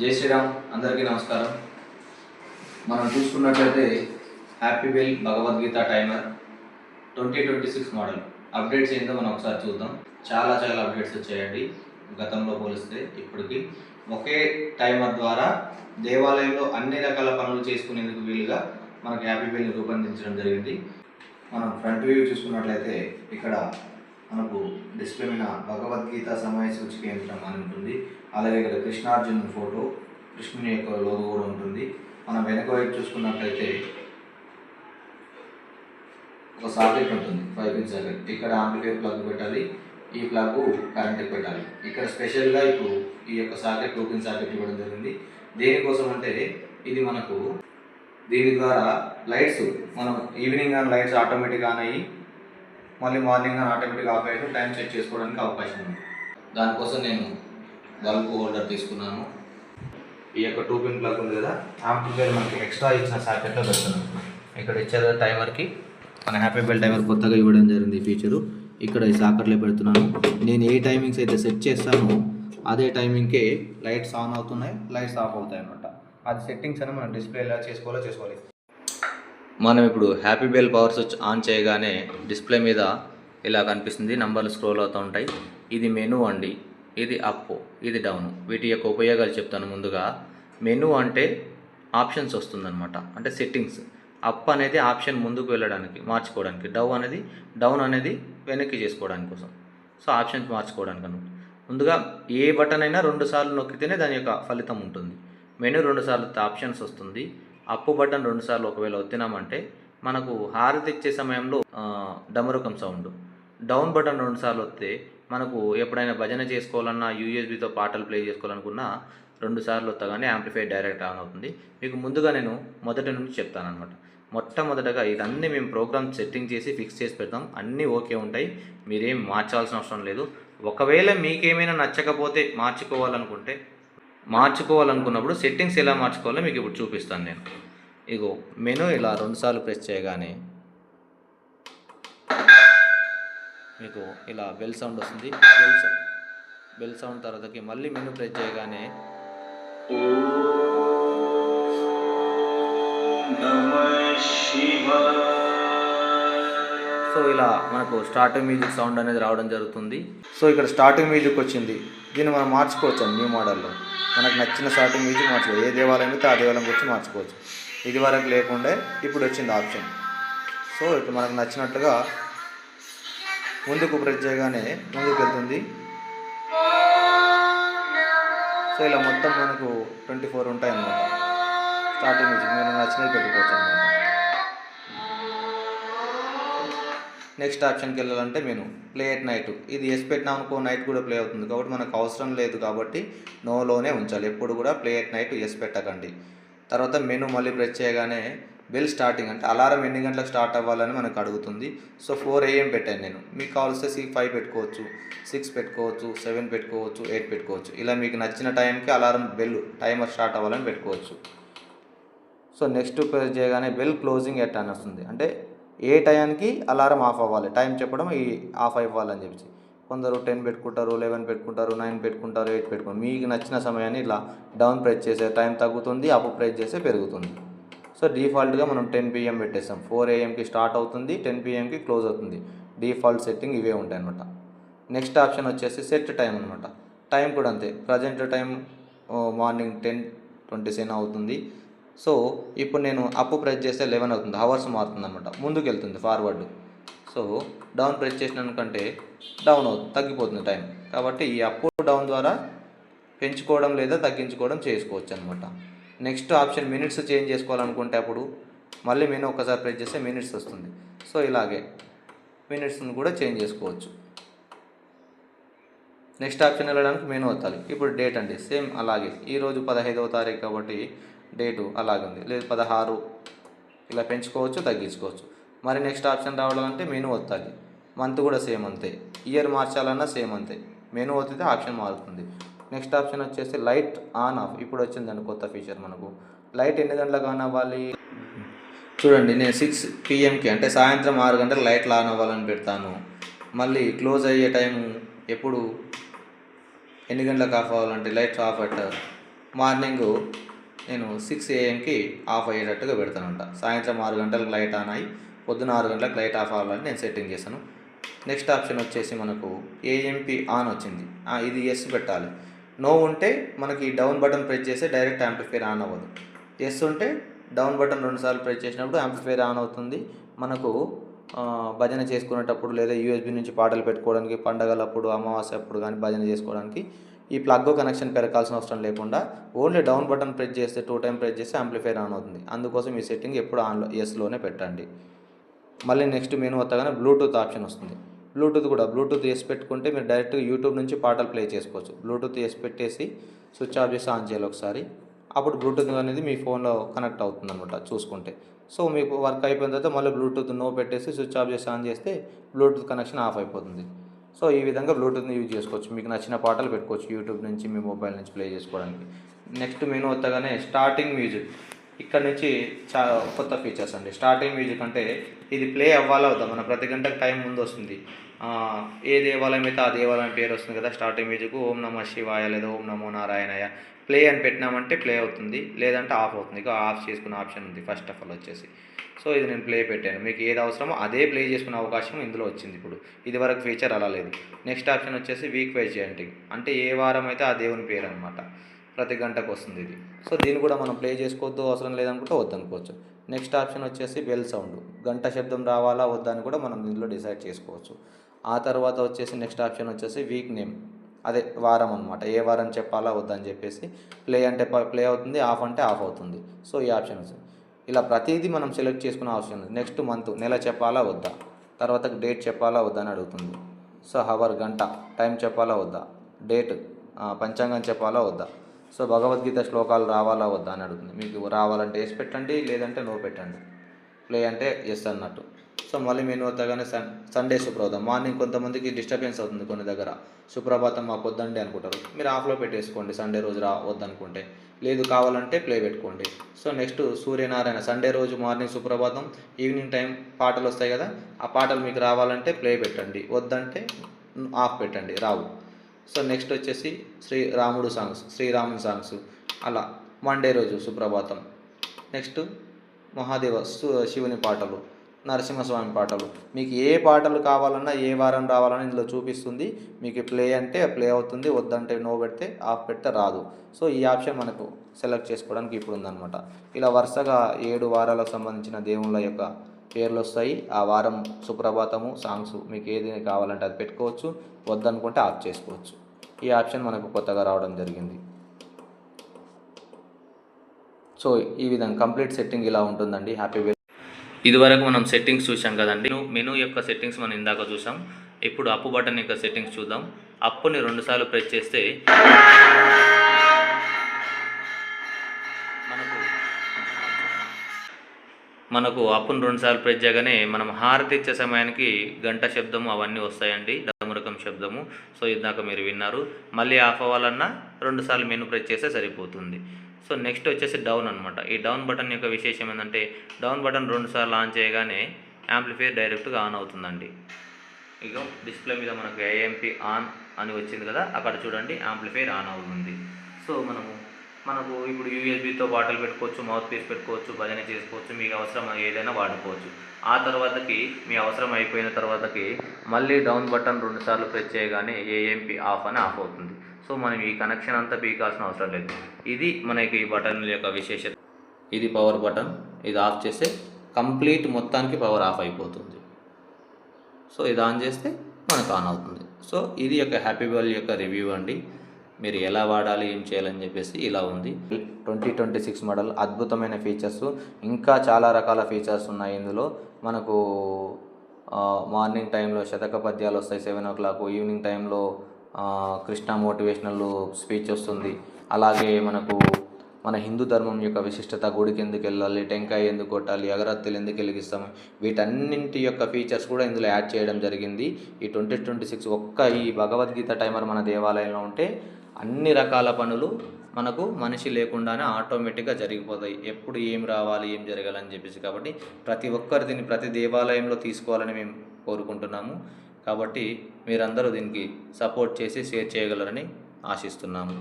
జై శ్రీరామ్, అందరికీ నమస్కారం. మనం చూసుకున్నట్లయితే happy well Bhagavad Gita timer 2026 model updates ఏంటో మనం ఒకసారి చూద్దాం. చాలా అప్డేట్స్ వచ్చాయండి గతంలో పోలిస్తే. ఇప్పటికి ఒకే టైమర్ ద్వారా దేవాలయంలో అన్ని రకాల పనులు చేసుకునేందుకు వీలుగా మనకి హ్యాపీ వెల్ని రూపొందించడం జరిగింది. మనం ఫ్రంట్ వ్యూ చూసుకున్నట్లయితే ఇక్కడ మనకు డిస్ప్లే మీద భగవద్గీత సమయ సూచి కేంద్రం అని ఉంటుంది. అలాగే ఇక్కడ కృష్ణార్జున ఫోటో, కృష్ణుని యొక్క లోగో కూడా ఉంటుంది. మనం వెనక వైపు చూసుకున్నట్లయితే ఒక సాకెట్ ఉంటుంది, 5 పిన్ సాకెట్. ఇక్కడ ఆంప్లిఫైర్ ప్లగ్ పెట్టాలి, ఈ ప్లగ్ కరెంట్కి పెట్టాలి. ఇక్కడ స్పెషల్గా ఇప్పుడు ఈ యొక్క సాకెట్ 2 పిన్ సాకెట్ ఇవ్వడం జరిగింది. దేనికోసం అంటే ఇది మనకు దీని ద్వారా లైట్స్ మనం ఈవినింగ్ కానీ లైట్స్ ఆటోమేటిక్గా ఆన్ అయ్యి మళ్ళీ మార్నింగ్ కానీ ఆటోమేటిక్గా ఆఫ్ అయ్యి టైం సెట్ చేసుకోవడానికి అవకాశం ఉంది. దానికోసం నేను బల్బ్ హోల్డర్ తీసుకున్నాను. ఈ యొక్క 2 పిన్ ప్లగ్ ఉంది కదా, ఆంప్లిఫైర్ మనకి ఎక్స్ట్రా ఇచ్చిన సాకెట్లో పెడుతున్నాను. ఇక్కడ ఇచ్చారు టైమర్కి, మన హ్యాపీ బెల్ టైమర్ కొత్తగా ఇవ్వడం జరిగింది ఈ ఫీచరు. ఇక్కడ ఈ సాకెట్లో పెడుతున్నాను. నేను ఏ టైమింగ్స్ అయితే సెట్ చేస్తానో అదే టైమింగ్కే లైట్స్ ఆన్ అవుతున్నాయి, లైట్స్ ఆఫ్ అవుతాయి అన్నమాట. అది సెట్టింగ్స్ అని మనం డిస్ప్లే ఎలా చేసుకోవాలి. మనం ఇప్పుడు happy bell power switch on చేయగానే డిస్ప్లే మీద ఇలా కనిపిస్తుంది, నంబర్లు స్క్రోల్ అవుతూ ఉంటాయి. ఇది మెనూ అండి, ఇది అప్, ఇది డౌన్. వీటి యొక్క ఉపయోగాలు చెప్తాను. ముందుగా మెనూ అంటే ఆప్షన్స్ వస్తుందన్నమాట, అంటే సెట్టింగ్స్. అప్ అనేది ఆప్షన్ ముందుకు వెళ్ళడానికి మార్చుకోవడానికి, డౌన్ అనేది వెనక్కి చేసుకోవడానికి కోసం. సో ఆప్షన్స్ మార్చుకోవడానికి అన్నమాట. ముందుగా ఏ బటన్ అయినా 2 సార్లు నొక్కితేనే దాని యొక్క ఫలితం ఉంటుంది. మెనూ 2 సార్లు ఆప్షన్స్ వస్తుంది. అప్పు బటన్ 2 సార్లు ఒకవేళ ఒత్తినామంటే మనకు హారతి ఇచ్చే సమయంలో డమరుకం సౌండ్. డౌన్ బటన్ 2 సార్లు వస్తే మనకు ఎప్పుడైనా భజన చేసుకోవాలన్నా, యూఎస్బితో పాటలు ప్లే చేసుకోవాలనుకున్నా 2 సార్లు వత్తగానే యాంప్లిఫైర్ డైరెక్ట్ ఆన్ అవుతుంది. మీకు ముందుగా నేను మొదటి నుంచి చెప్తానమాట. మొట్టమొదటగా ఇదన్నీ మేము ప్రోగ్రామ్ సెట్టింగ్ చేసి ఫిక్స్ చేసి పెడతాం. అన్నీ ఓకే ఉంటాయి, మీరేం మార్చాల్సిన అవసరం లేదు. ఒకవేళ మీకేమైనా నచ్చకపోతే మార్చుకోవాలనుకున్నప్పుడు సెట్టింగ్స్ ఎలా మార్చుకోవాలో మీకు ఇప్పుడు చూపిస్తాను నేను. ఇగో మెనూ ఇలా 2 సార్లు ప్రెస్ చేయగానే మీకు ఇలా బెల్ సౌండ్ వస్తుంది. బెల్ సౌండ్ తర్వాతకి మళ్ళీ మెనూ ప్రెస్ చేయగానే సో ఇలా మనకు స్టార్టింగ్ మ్యూజిక్ సౌండ్ అనేది రావడం జరుగుతుంది. సో ఇక్కడ స్టార్టింగ్ మ్యూజిక్ వచ్చింది. దీన్ని మనం మార్చుకోవచ్చు న్యూ మోడల్లో. మనకు నచ్చిన స్టార్టింగ్ మ్యూజిక్ మార్చుకోవచ్చు. ఏ దేవాలయం అయితే ఆ దేవాలయం వచ్చి మార్చుకోవచ్చు. ఇది వరకు లేకుండా ఇప్పుడు వచ్చింది ఆప్షన్. సో ఇప్పుడు మనకు నచ్చినట్టుగా ముందుకు ప్రెస్ చేయగానే ముందుకు వెళ్తుంది. సో ఇలా మొత్తం మనకు 24 ఉంటాయి అన్నమాట. స్టార్టింగ్ మ్యూజిక్ మీరు నచ్చినది పెట్టుకోవచ్చు అన్నమాట. నెక్స్ట్ ఆప్షన్కి వెళ్ళాలంటే నేను ప్లే ఎట్ నైట్, ఇది ఎస్ పెట్టినా అనుకో నైట్ కూడా ప్లే అవుతుంది. కాబట్టి మనకు అవసరం లేదు, కాబట్టి నోలోనే ఉంచాలి. ఎప్పుడు కూడా ప్లే ఎట్ నైట్ ఎస్ పెట్టకండి. తర్వాత మెనూ మళ్ళీ ప్రెస్ చేయగానే బెల్ స్టార్టింగ్, అంటే అలారం ఎన్ని గంటలకు స్టార్ట్ అవ్వాలని మనకు అడుగుతుంది. సో 4 AM పెట్టాను నేను. మీకు కావాల్స్తే 5 పెట్టుకోవచ్చు, 6 పెట్టుకోవచ్చు, 7 పెట్టుకోవచ్చు, 8 పెట్టుకోవచ్చు. ఇలా మీకు నచ్చిన టైంకి అలారం బెల్ టైమర్ స్టార్ట్ అవ్వాలని పెట్టుకోవచ్చు. సో నెక్స్ట్ ప్రెస్ చేయగానే బెల్ క్లోజింగ్ ఎట్ అని వస్తుంది, అంటే ఏ టైంకి అలారం ఆఫ్ అవ్వాలి, టైం చెప్పడం ఈ ఆఫ్ అవ్వాలని చెప్పి. కొందరు 10 పెట్టుకుంటారు, 11 పెట్టుకుంటారు, 9 పెట్టుకుంటారు, 8 పెట్టుకుంటారు. మీకు నచ్చిన సమయాన్ని ఇలా డౌన్ ప్రెస్ చేసే టైం తగ్గుతుంది, అప్ ప్రెస్ చేస్తే పెరుగుతుంది. సో డిఫాల్ట్గా మనం 10 PM పెట్టేస్తాం. 4 AMకి స్టార్ట్ అవుతుంది, 10 PMకి క్లోజ్ అవుతుంది. డిఫాల్ట్ సెట్టింగ్ ఇవే ఉంటాయి అనమాట. నెక్స్ట్ ఆప్షన్ వచ్చేసి సెట్ టైం అనమాట. టైం కూడా అంతే. ప్రజెంట్ టైం మార్నింగ్ 10:27 అవుతుంది. సో ఇప్పుడు నేను అప్ ప్రెస్ చేస్తే 11 అవుతుంది, అవర్స్ మారుతుంది అనమాట, ముందుకు వెళ్తుంది ఫార్వర్డ్. సో డౌన్ ప్రెస్ చేసినాకంటే డౌన్ అవుతుంది, తగ్గిపోతుంది టైం. కాబట్టి ఈ అప్ డౌన్ ద్వారా పెంచుకోవడం లేదా తగ్గించుకోవడం చేసుకోవచ్చు అనమాట. నెక్స్ట్ ఆప్షన్ మినిట్స్ చేంజ్ చేసుకోవాలనుకుంటే అప్పుడు మళ్ళీ మెనూ ఒకసారి ప్రెస్ చేస్తే మినిట్స్ వస్తుంది. సో ఇలాగే మినిట్స్ని కూడా చేంజ్ చేసుకోవచ్చు. నెక్స్ట్ ఆప్షన్ వెళ్ళడానికి మెనూ వస్తాలి. ఇప్పుడు డేట్ అండి, సేమ్ అలాగే. ఈరోజు 15వ తారీఖు కాబట్టి డేటు అలాగే ఉంది, లేదు 16, ఇలా పెంచుకోవచ్చు తగ్గించుకోవచ్చు. మరి నెక్స్ట్ ఆప్షన్ రావాలంటే మెనూ వస్తాలి. మంత్ కూడా సేమ్ అంతే, ఇయర్ మార్చాలన్నా సేమ్ అంతే. మెనూ వస్తే ఆప్షన్ మారుతుంది. నెక్స్ట్ ఆప్షన్ వచ్చేసి లైట్ ఆన్ ఆఫ్. ఇప్పుడు వచ్చిందండి కొత్త ఫీచర్ మనకు. లైట్ ఎన్ని గంటలకు ఆన్ అవ్వాలి చూడండి. నేను 6 PMకి అంటే సాయంత్రం 6 గంటలకు లైట్లు ఆన్ అవ్వాలని పెడతాను. మళ్ళీ క్లోజ్ అయ్యే టైము ఎప్పుడు ఎన్ని గంటలకు ఆఫ్ అవ్వాలంటే లైట్స్ ఆఫ్ అట్ మార్నింగ్ నేను 6 AM ఆఫ్ అయ్యేటట్టుగా పెడతానంట. సాయంత్రం 6 గంటలకు లైట్ ఆన్ అయ్యి పొద్దున 6 గంటలకు లైట్ ఆఫ్ అవ్వాలని నేను సెట్టింగ్ చేశాను. నెక్స్ట్ ఆప్షన్ వచ్చేసి మనకు ఏఎంపీ ఆన్ వచ్చింది. ఇది ఎస్ పెట్టాలి. నో ఉంటే మనకి డౌన్ బటన్ ప్రెస్ చేస్తే డైరెక్ట్ యాంప్లిఫైర్ ఆన్ అవ్వదు. ఎస్ ఉంటే డౌన్ బటన్ 2 సార్లు ప్రెస్ చేసినప్పుడు యాంప్లిఫైర్ ఆన్ అవుతుంది. మనకు భజన చేసుకునేటప్పుడు లేదా యూఎస్బి నుంచి పాటలు పెట్టుకోవడానికి, పండగలప్పుడు, అమావాస్య అప్పుడు కానీ భజన చేసుకోవడానికి ఈ ప్లగ్ కనెక్షన్ పెరగాల్సిన అవసరం లేకుండా ఓన్లీ డౌన్ బటన్ ప్రెస్ చేస్తే 2 టైం ప్రెస్ చేస్తే యాంప్లిఫైర్ ఆన్ అవుతుంది. అందుకోసం ఈ సెట్టింగ్ ఎప్పుడు ఆన్లో ఎస్లోనే పెట్టండి. మళ్ళీ నెక్స్ట్ మెనూ వస్తాగానే బ్లూటూత్ ఆప్షన్ వస్తుంది. బ్లూటూత్ ఎస్ పెట్టుకుంటే మీరు డైరెక్ట్గా యూట్యూబ్ నుంచి పాటలు ప్లే చేసుకోవచ్చు. బ్లూటూత్ ఎస్ పెట్టేసి స్విచ్ ఆఫ్ చేసి ఆన్ చేయాలి ఒకసారి. అప్పుడు బ్లూటూత్ అనేది మీ ఫోన్లో కనెక్ట్ అవుతుంది అనమాట చూసుకుంటే. సో మీకు వర్క్ అయిపోయిన తర్వాత మళ్ళీ బ్లూటూత్ నో పెట్టేసి స్విచ్ ఆఫ్ చేసి ఆన్ చేస్తే బ్లూటూత్ కనెక్షన్ ఆఫ్ అయిపోతుంది. సో ఈ విధంగా బ్లూటూత్ని యూజ్ చేసుకోవచ్చు. మీకు నచ్చిన పాటలు పెట్టుకోవచ్చు యూట్యూబ్ నుంచి మీ మొబైల్ నుంచి ప్లే చేసుకోవడానికి. నెక్స్ట్ మెనూ వస్తాగానే స్టార్టింగ్ మ్యూజిక్. ఇక్కడ నుంచి కొత్త ఫీచర్స్ అండి. స్టార్టింగ్ మ్యూజిక్ అంటే ఇది ప్లే అవ్వాలా వద్దా, మన ప్రతి గంటకు టైం ముందు వస్తుంది. ఏ దేవాలయం అయితే ఆ దేవాలయం పేరు వస్తుంది కదా స్టార్టింగ్ మ్యూజిక్. ఓం నమః శివాయ లేదా ఓం నమో నారాయణయ ప్లే అని పెట్టినామంటే ప్లే అవుతుంది, లేదంటే ఆఫ్ అవుతుంది. ఇక ఆఫ్ చేసుకునే ఆప్షన్ ఉంది ఫస్ట్ ఆఫ్ ఆల్ వచ్చేసి. సో ఇది నేను ప్లే పెట్టాను. మీకు ఏది అవసరమో అదే ప్లే చేసుకునే అవకాశం ఇందులో వచ్చింది ఇప్పుడు. ఇది వరకు ఫీచర్ అలా లేదు. నెక్స్ట్ ఆప్షన్ వచ్చేసి వీక్ వైజ్ చేయంటింగ్. అంటే ఏ వారం అయితే ఆ దేవుని పేరు అనమాట. ప్రతి గంటకు వస్తుంది ఇది. సో దీన్ని కూడా మనం ప్లే చేసుకోవద్దు, అవసరం లేదనుకుంటే వద్దనుకోవచ్చు. నెక్స్ట్ ఆప్షన్ వచ్చేసి బెల్ సౌండ్. గంట శబ్దం రావాలా వద్దా అని కూడా మనం దీనిలో డిసైడ్ చేసుకోవచ్చు. ఆ తర్వాత వచ్చేసి నెక్స్ట్ ఆప్షన్ వచ్చేసి వీక్ నేమ్. అదే వారం అనమాట. ఏ వారం చెప్పాలా వద్దని చెప్పేసి ప్లే అంటే ప్లే అవుతుంది, ఆఫ్ అంటే ఆఫ్ అవుతుంది. సో ఈ ఆప్షన్ వస్తుంది. ఇలా ప్రతిదీ మనం సెలెక్ట్ చేసుకునే అవసరం ఉంది. నెక్స్ట్ మంత్ నెల చెప్పాలా వద్దా, తర్వాత డేట్ చెప్పాలా వద్దా అని అడుగుతుంది. సో హవర్ గంట టైం చెప్పాలా వద్దా, డేట్ పంచాంగం చెప్పాలా వద్దా, సో భగవద్గీత శ్లోకాలు రావాలా వద్దా అని అడుగుతుంది. మీకు రావాలంటే ఎస్ పెట్టండి, లేదంటే నో పెట్టండి. ప్లే అంటే ఎస్ అన్నట్టు. సో మళ్ళీ మెనూ వద్దగానే సండే సుప్రభాతం. మార్నింగ్ కొంతమందికి డిస్టర్బెన్స్ అవుతుంది కొన్ని దగ్గర. సుప్రభాతం మాకు వద్దండి అనుకుంటారు. మీరు ఆఫ్లో పెట్టేసుకోండి సండే రోజు వద్దనుకుంటే. లేదు కావాలంటే ప్లే పెట్టుకోండి. So next Suryanarayana. సండే రోజు మార్నింగ్ సుప్రభాతం, ఈవినింగ్ టైం పాటలు వస్తాయి కదా, ఆ పాటలు మీకు రావాలంటే ప్లే పెట్టండి, వద్దంటే ఆఫ్ పెట్టండి, రావు. సో నెక్స్ట్ వచ్చేసి శ్రీరాముని సాంగ్స్ అలా. మండే రోజు సుప్రభాతం. నెక్స్ట్ మహాదేవ శివుని పాటలు, నరసింహస్వామి పాటలు. మీకు ఏ పాటలు కావాలన్నా ఏ వారం రావాలన్నా ఇందులో చూపిస్తుంది. మీకు ప్లే అంటే ప్లే అవుతుంది, వద్దంటే నో పెడితే ఆఫ్ పెడితే రాదు. సో ఈ ఆప్షన్ మనకు సెలెక్ట్ చేసుకోవడానికి ఇప్పుడు ఉందన్నమాట. ఇలా వరుసగా 7 వారాలకు సంబంధించిన దేవుళ్ళ యొక్క పేర్లు వస్తాయి. ఆ వారం సుప్రభాతము సాంగ్స్ మీకు ఏది కావాలంటే అది పెట్టుకోవచ్చు, వద్దనుకుంటే ఆఫ్ చేసుకోవచ్చు. ఈ ఆప్షన్ మనకు కొత్తగా రావడం జరిగింది. సో ఈ విధంగా కంప్లీట్ సెట్టింగ్ ఇలా ఉంటుందండి. ఇదివరకు మనం సెట్టింగ్స్ చూసాం కదండి. మెనూ యొక్క సెట్టింగ్స్ మనం ఇందాక చూసాం. ఇప్పుడు అప్పు బటన్ యొక్క సెట్టింగ్స్ చూద్దాం. అప్పుని 2 సార్లు ప్రెస్ చేస్తే మనకు అప్పును 2 సార్లు ప్రెస్ చేయగానే మనం హారతి ఇచ్చే సమయానికి గంట శబ్దము అవన్నీ వస్తాయండి, డమరుకం శబ్దము. సో ఇందాక మీరు విన్నారు. మళ్ళీ ఆఫ్ అవ్వాలన్నా 2 సార్లు మెనూ ప్రెస్ చేస్తే సరిపోతుంది. సో నెక్స్ట్ వచ్చేసి డౌన్ అనమాట. ఈ డౌన్ బటన్ యొక్క విశేషం ఏంటంటే డౌన్ బటన్ 2 సార్లు ఆన్ చేయగానే యాంప్లిఫైర్ డైరెక్ట్గా ఆన్ అవుతుందండి. ఇక డిస్ప్లే మీద మనకు ఏఎంపీ ఆన్ అని వచ్చింది కదా, అక్కడ చూడండి యాంప్లిఫైర్ ఆన్ అవుతుంది. సో మనకు ఇప్పుడు యూఎస్బీతో పాటలు పెట్టుకోవచ్చు, మౌత్ పీస్ పెట్టుకోవచ్చు, భజన చేసుకోవచ్చు, మీకు అవసరం ఏదైనా వాడుకోవచ్చు. ఆ తర్వాతకి మీ అవసరం అయిపోయిన తర్వాతకి మళ్ళీ డౌన్ బటన్ 2 సార్లు ప్రెస్ చేయగానే ఏఎంపీ ఆఫ్ అని ఆఫ్ అవుతుంది. సో మనం ఈ కనెక్షన్ అంతా పీకాల్సిన అవసరం లేదు. ఇది మనకి ఈ బటన్ యొక్క విశేషత. ఇది పవర్ బటన్. ఇది ఆఫ్ చేస్తే కంప్లీట్ మొత్తానికి పవర్ ఆఫ్ అయిపోతుంది. సో ఇది ఆన్ చేస్తే మనకు ఆన్ అవుతుంది. సో ఇది యొక్క హ్యాపీ వెల్ యొక్క రివ్యూ అండి. మీరు ఎలా వాడాలి, ఏం చేయాలని చెప్పేసి ఇలా ఉంది. 2026 మోడల్, అద్భుతమైన ఫీచర్స్, ఇంకా చాలా రకాల ఫీచర్స్ ఉన్నాయి ఇందులో. మనకు మార్నింగ్ టైంలో శతక పద్యాలు వస్తాయి 7 o'clock. ఈవినింగ్ టైంలో కృష్ణ మోటివేషనల్ స్పీచ్ వస్తుంది. అలాగే మన హిందూ ధర్మం యొక్క విశిష్టత, గుడికి ఎందుకు వెళ్ళాలి, టెంకాయ ఎందుకు కొట్టాలి, అగరత్తులు ఎందుకు వెలిగిస్తాము, వీటన్నింటి యొక్క ఫీచర్స్ కూడా ఇందులో యాడ్ చేయడం జరిగింది. ఈ 2026 ఈ భగవద్గీత టైమర్ మన దేవాలయంలో ఉంటే అన్ని రకాల పనులు మనకు మనిషి లేకుండానే ఆటోమేటిక్గా జరిగిపోతాయి. ఎప్పుడు ఏం రావాలి, ఏం జరగాలని చెప్పేసి. కాబట్టి ప్రతి ఒక్కరు దీన్ని ప్రతి దేవాలయంలో తీసుకోవాలని మేము కోరుకుంటున్నాము. కాబట్టి మీరందరూ దీనికి సపోర్ట్ చేసి షేర్ చేయగలరని ఆశిస్తున్నాము.